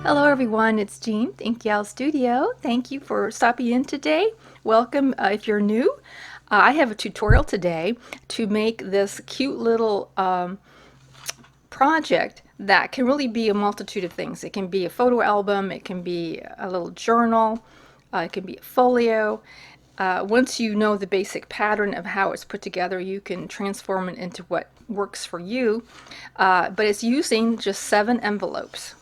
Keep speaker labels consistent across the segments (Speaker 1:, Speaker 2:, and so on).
Speaker 1: Hello everyone, it's Jean, the Inky Studio. Thank you for stopping in today. Welcome if you're new. I have a tutorial today to make this cute little project that can really be a multitude of things. It can be a photo album, it can be a little journal, it can be a folio. Once you know the basic pattern of how it's put together, you can transform it into what works for you. But it's using just 7 envelopes.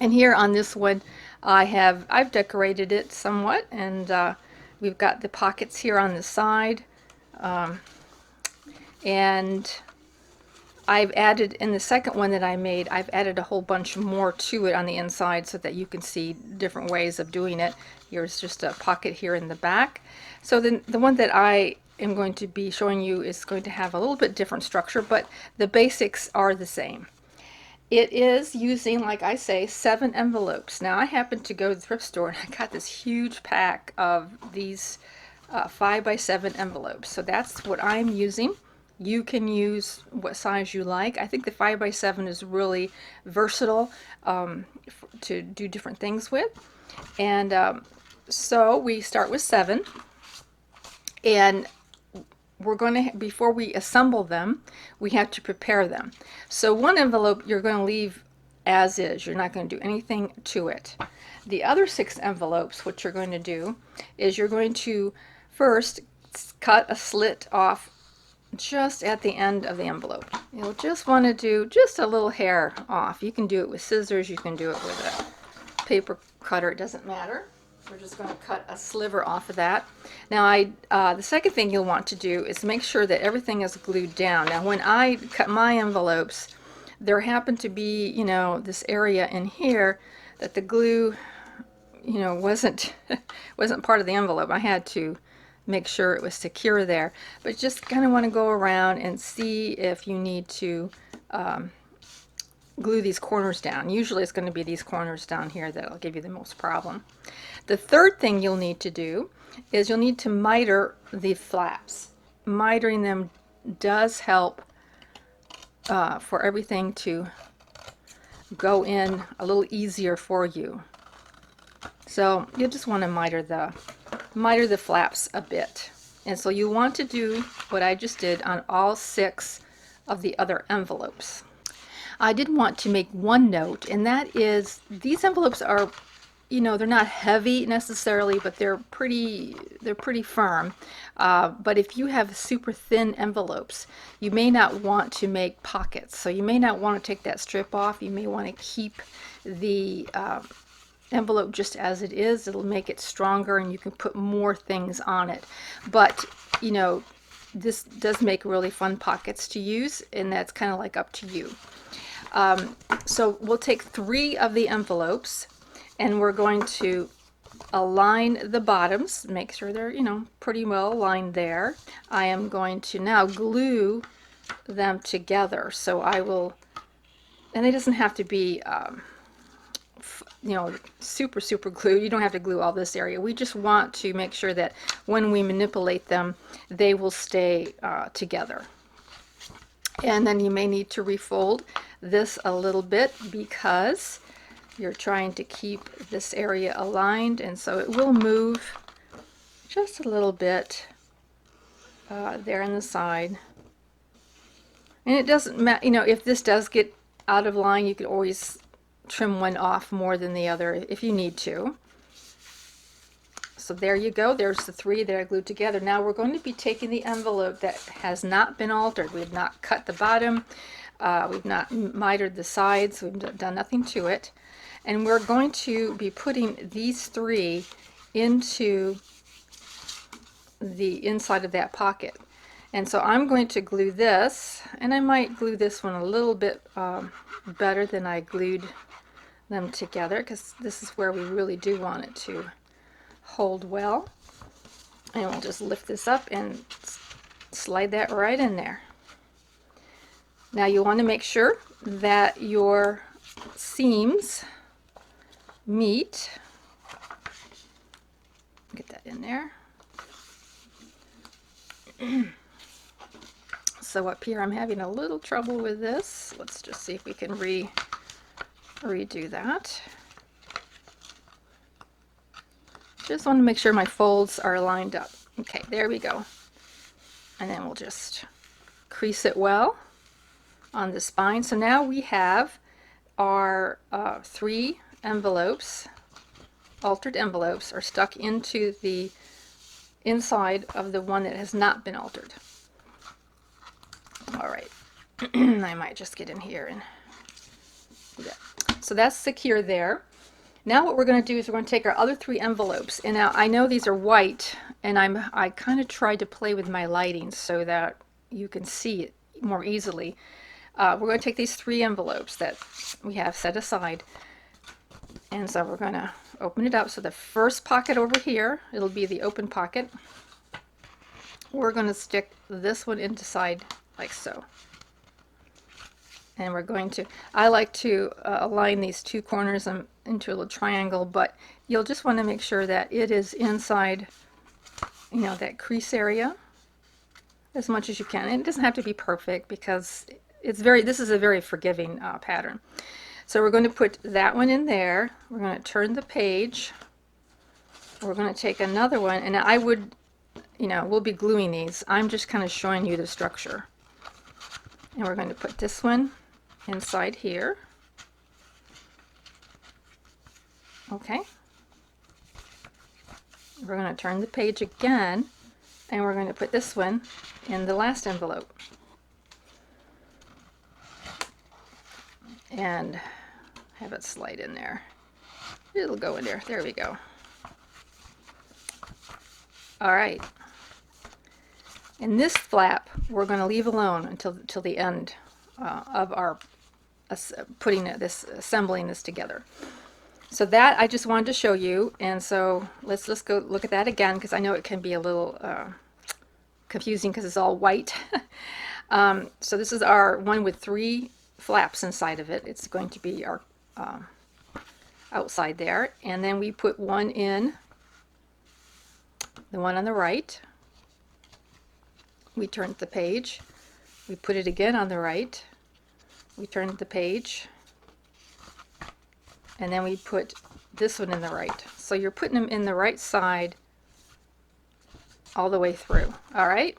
Speaker 1: And here on this one, I've decorated it somewhat, and we've got the pockets here on the side, and I've added, in the second one that I made, I've added a whole bunch more to it on the inside so that you can see different ways of doing it. Here's just a pocket here in the back. So then the one that I am going to be showing you is going to have a little bit different structure, but the basics are the same. It is using, like I say, 7 envelopes. Now I happened to go to the thrift store and I got this huge pack of these 5x7 envelopes. So that's what I'm using. You can use what size you like. I think the 5x7 is really versatile to do different things with. And so we start with 7. And we're going to, before we assemble them, we have to prepare them. So one envelope you're going to leave as is. You're not going to do anything to it. The other 6 envelopes, what you're going to do is you're going to first cut a slit off just at the end of the envelope. You'll just want to do just a little hair off. You can do it with scissors, you can do it with a paper cutter, it doesn't matter. We're just going to cut a sliver off of that. Now the second thing you'll want to do is make sure that everything is glued down. Now when I cut my envelopes, there happened to be, this area in here that the glue, wasn't part of the envelope. I had to make sure it was secure there. But just kind of want to go around and see if you need to glue these corners down. Usually it's going to be these corners down here that'll give you the most problem. The third thing you'll need to do is you'll need to miter the flaps. Mitering them does help for everything to go in a little easier for you. So you'll just want to miter the flaps a bit. And so you want to do what I just did on all 6 of the other envelopes. I did want to make one note, and that is these envelopes are, they're not heavy necessarily, but they're pretty firm. But if you have super thin envelopes, you may not want to make pockets. So you may not want to take that strip off. You may want to keep the envelope just as it is. It'll make it stronger and you can put more things on it. But, this does make really fun pockets to use, and that's kind of like up to you. So we'll take 3 of the envelopes and we're going to align the bottoms, make sure they're, pretty well aligned there. I am going to now glue them together. So I will, and it doesn't have to be, super glue. You don't have to glue all this area. We just want to make sure that when we manipulate them, they will stay together. And then you may need to refold this a little bit because you're trying to keep this area aligned, and so it will move just a little bit there on the side. And it doesn't matter, if this does get out of line, you could always trim one off more than the other if you need to. So there you go. There's the 3 that I glued together. Now we're going to be taking the envelope that has not been altered. We have not cut the bottom. We've not mitered the sides. We've done nothing to it. And we're going to be putting these 3 into the inside of that pocket. And so I'm going to glue this, and I might glue this one a little bit better than I glued them together, because this is where we really do want it to hold well. And we'll just lift this up and slide that right in there. Now you want to make sure that your seams meet. Get that in there. So up here I'm having a little trouble with this. Let's just see if we can redo that. Just want to make sure my folds are lined up. Okay, there we go. And then we'll just crease it well on the spine. So now we have our 3 envelopes, altered envelopes, are stuck into the inside of the one that has not been altered. All right, I might just get in here and do that. So that's secure there. Now what we're going to do is we're going to take our other 3 envelopes, and now I know these are white, and I kind of tried to play with my lighting so that you can see it more easily. We're going to take these 3 envelopes that we have set aside, and so we're going to open it up. So the first pocket over here, it'll be the open pocket. We're going to stick this one inside like so. And we're going to, I like to align these 2 corners into a little triangle, but you'll just want to make sure that it is inside, you know, that crease area as much as you can. And it doesn't have to be perfect because this is a very forgiving pattern. So we're going to put that one in there. We're going to turn the page. We're going to take another one, and I would, you know, we'll be gluing these. I'm just kind of showing you the structure. And we're going to put this one inside here. Okay. We're going to turn the page again, and we're going to put this one in the last envelope. And have it slide in there. It'll go in there. There we go. All right. And this flap we're going to leave alone until the end of our assembling this together. So that I just wanted to show you, and so let's just go look at that again, because I know it can be a little confusing because it's all white. So this is our one with 3 flaps inside of it. It's going to be our outside there, and then we put one in, the one on the right. We turned the page, we put it again on the right, we turned the page, and then we put this one in the right. So you're putting them in the right side all the way through. All right,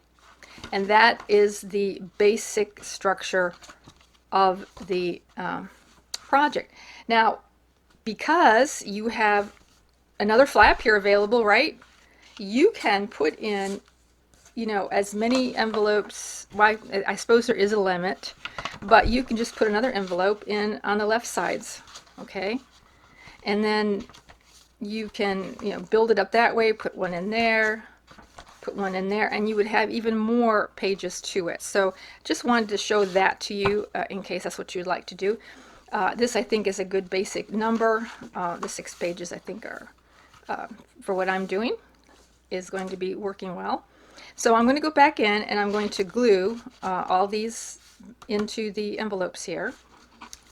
Speaker 1: and that is the basic structure of the project. Now, because you have another flap here available, right, you can put in, you know, as many envelopes. Well, I suppose there is a limit, but you can just put another envelope in on the left sides, okay? And then you can, you know, build it up that way, put one in there, put one in there, and you would have even more pages to it. So just wanted to show that to you in case that's what you'd like to do. This, I think, is a good basic number. The 6 pages, I think, are, for what I'm doing, is going to be working well. So I'm going to go back in and I'm going to glue all these into the envelopes here,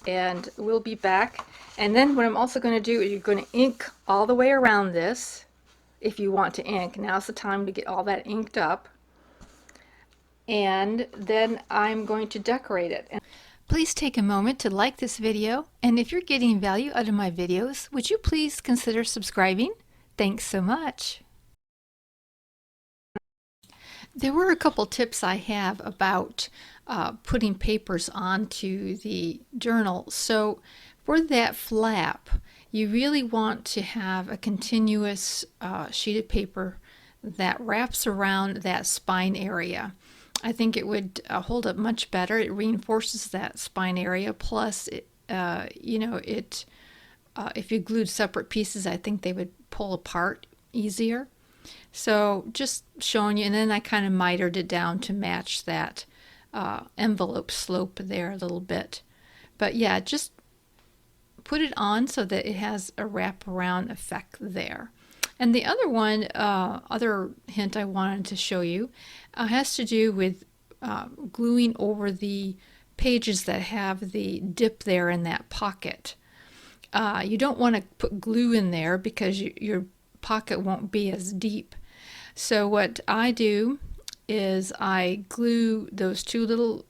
Speaker 1: and we'll be back. And then what I'm also going to do is you're going to ink all the way around this. If you want to ink, now's the time to get all that inked up, and then I'm going to decorate it. Please take a moment to like this video, and if you're getting value out of my videos, would you please consider subscribing? Thanks so much. There were a couple tips I have about putting papers onto the journal. So for that flap, you really want to have a continuous sheet of paper that wraps around that spine area. I think it would hold up much better. It reinforces that spine area. Plus, you know, if you glued separate pieces, I think they would pull apart easier. So just showing you, and then I kind of mitered it down to match that envelope slope there a little bit. But yeah, just put it on so that it has a wraparound effect there. And the other one, other hint I wanted to show you has to do with gluing over the pages that have the dip there in that pocket. You don't want to put glue in there because your pocket won't be as deep. So what I do is I glue those 2 little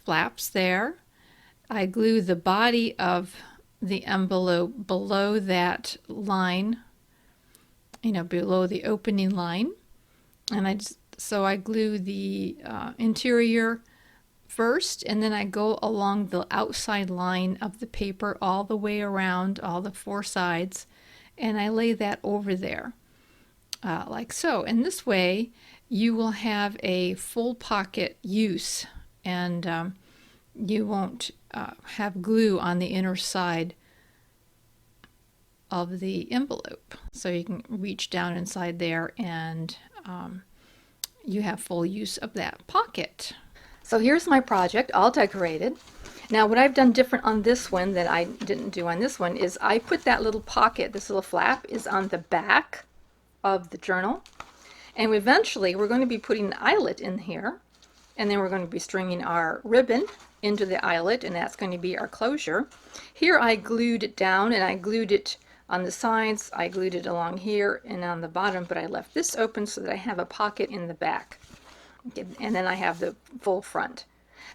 Speaker 1: flaps there. I glue the body of the envelope below that line, below the opening line. And so I glue the interior first, and then I go along the outside line of the paper all the way around all the four sides, and I lay that over there like so. And this way you will have a full pocket use, and you won't have glue on the inner side of the envelope. So you can reach down inside there, and you have full use of that pocket. So here's my project all decorated. Now what I've done different on this one that I didn't do on this one is I put that little pocket, this little flap is on the back of the journal, and eventually we're going to be putting an eyelet in here, and then we're going to be stringing our ribbon into the eyelet, and that's going to be our closure. Here I glued it down, and I glued it on the sides, I glued it along here and on the bottom, but I left this open so that I have a pocket in the back. Okay, and then I have the full front.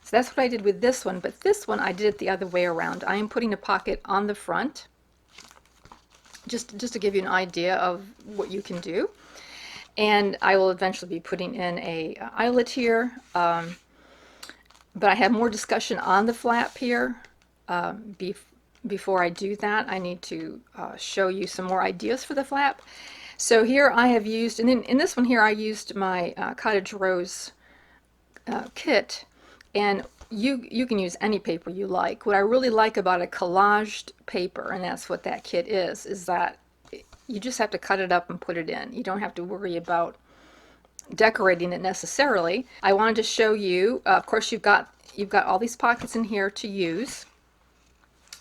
Speaker 1: So that's what I did with this one, but this one I did it the other way around. I am putting a pocket on the front, just to give you an idea of what you can do. And I will eventually be putting in a eyelet here, but I have more discussion on the flap here. Before I do that, I need to show you some more ideas for the flap. So here I have used, and in this one here I used my Cottage Rose Kit, and you can use any paper you like. What I really like about a collaged paper, and that's what that kit is that you just have to cut it up and put it in. You don't have to worry about decorating it necessarily. I wanted to show you, of course you've got all these pockets in here to use,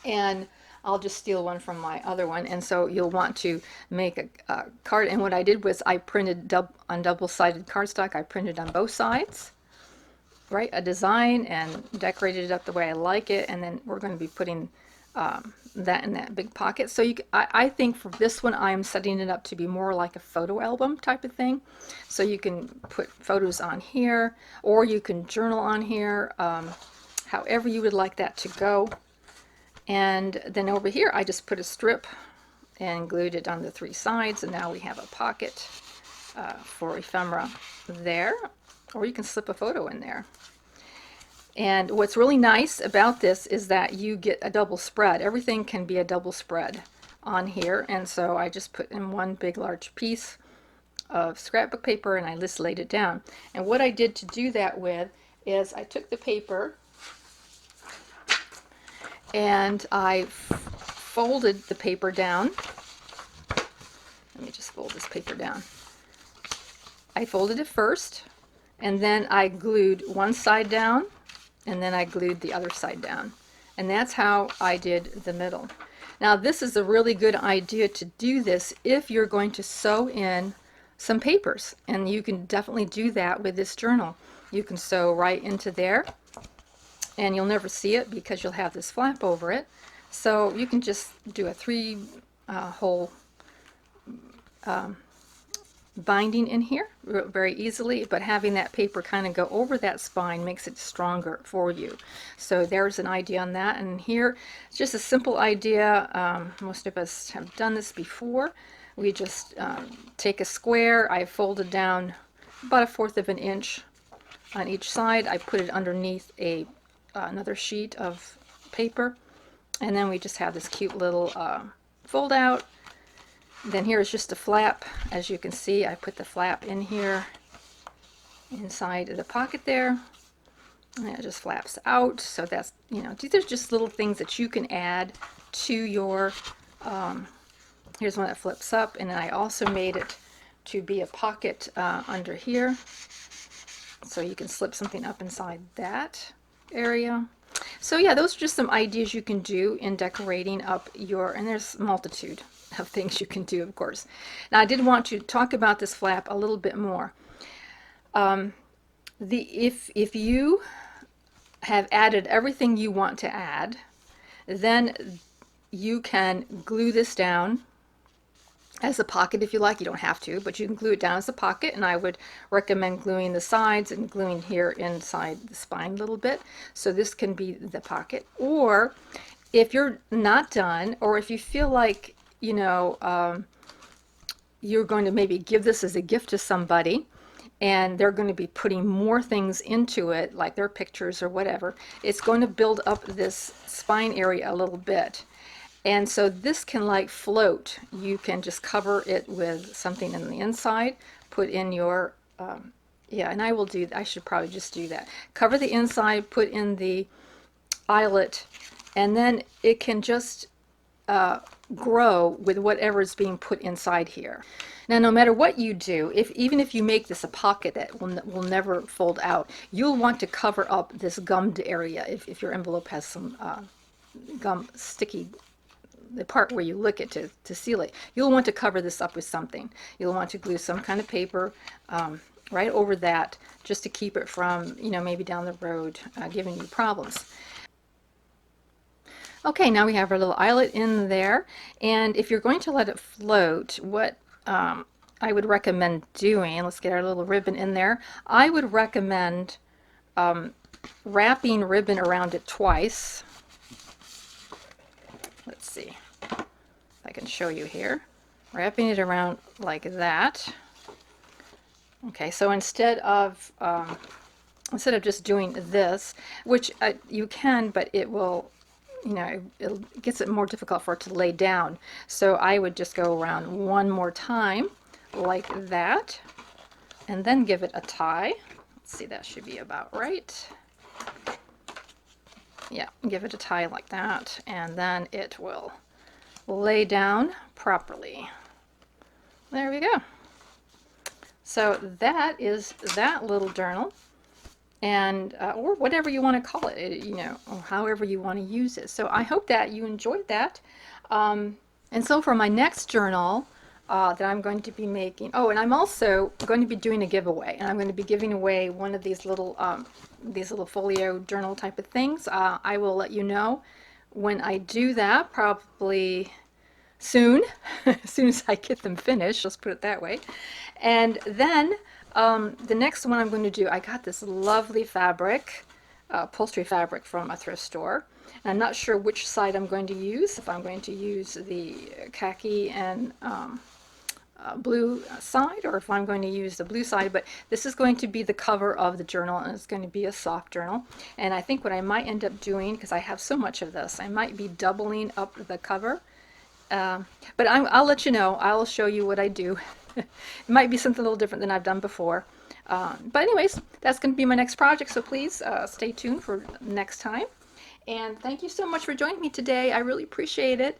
Speaker 1: and I'll just steal one from my other one. And so you'll want to make a card, and what I did was I printed on double-sided cardstock. I printed on both sides, right, a design, and decorated it up the way I like it, and then we're going to be putting that in that big pocket. So I think for this one I'm setting it up to be more like a photo album type of thing. So you can put photos on here, or you can journal on here, however you would like that to go. And then over here I just put a strip and glued it on the three sides, and now we have a pocket for ephemera there, or you can slip a photo in there. And what's really nice about this is that you get a double spread. Everything can be a double spread on here, and so I just put in one big large piece of scrapbook paper and I just laid it down. And what I did to do that with is I took the paper and I folded the paper down. Let me just fold this paper down. I folded it first, and then I glued one side down, and then I glued the other side down. And that's how I did the middle. Now this is a really good idea to do this if you're going to sew in some papers, and you can definitely do that with this journal. You can sew right into there, and you'll never see it because you'll have this flap over it. So you can just do a three-hole binding in here very easily, but having that paper kind of go over that spine makes it stronger for you. So there's an idea on that. And here it's just a simple idea. Most of us have done this before. We just take a square. I folded down about 1/4 of an inch on each side. I put it underneath another sheet of paper, and then we just have this cute little fold out. Then here is just a flap. As you can see, I put the flap in here inside of the pocket there, and it just flaps out. So that's, these are just little things that you can add to your here's one that flips up, and then I also made it to be a pocket under here, so you can slip something up inside that area. So yeah, those are just some ideas you can do in decorating up your, and there's a multitude of things you can do, of course. Now I did want to talk about this flap a little bit more. If you have added everything you want to add, then you can glue this down as a pocket if you like. You don't have to, but you can glue it down as a pocket, and I would recommend gluing the sides and gluing here inside the spine a little bit. So this can be the pocket, or if you're not done, or if you feel like, you know, you're going to maybe give this as a gift to somebody, and they're going to be putting more things into it, like their pictures or whatever, it's going to build up this spine area a little bit. And so this can like float. You can just cover it with something in the inside, put in your, yeah, and I will do, I should probably just do that. Cover the inside, put in the eyelet, and then it can just grow with whatever is being put inside here. Now, no matter what you do, even if you make this a pocket that will never fold out, you'll want to cover up this gummed area if your envelope has some gum sticky, the part where you lick it to seal it. You'll want to cover this up with something. You'll want to glue some kind of paper right over that, just to keep it from, you know, maybe down the road giving you problems. Okay, now we have our little eyelet in there, and if you're going to let it float, what I would recommend doing, let's get our little ribbon in there, I would recommend wrapping ribbon around it twice. Let's see if I can show you here. Wrapping it around like that. Okay, so instead of just doing this, which you can, but it will, you know, it gets it more difficult for it to lay down. So I would just go around one more time like that, and then give it a tie. Let's see, that should be about right. Yeah, give it a tie like that, and then it will lay down properly. There we go. So that is that little journal, and or whatever you want to call it, you know, or however you want to use it. So I hope that you enjoyed that. And so for my next journal that I'm going to be making, oh, and I'm also going to be doing a giveaway, and I'm going to be giving away one of these little folio journal type of things. I will let you know when I do that, probably soon, as soon as I get them finished, let's put it that way. And then the next one I'm going to do, I got this lovely fabric, upholstery fabric from a thrift store. And I'm not sure which side I'm going to use, if I'm going to use the khaki and blue side, or if I'm going to use the blue side, but this is going to be the cover of the journal, and it's going to be a soft journal. And I think what I might end up doing, because I have so much of this, I might be doubling up the cover. But I'll let you know. I'll show you what I do. It might be something a little different than I've done before. But anyways, that's going to be my next project, so please stay tuned for next time. And thank you so much for joining me today. I really appreciate it.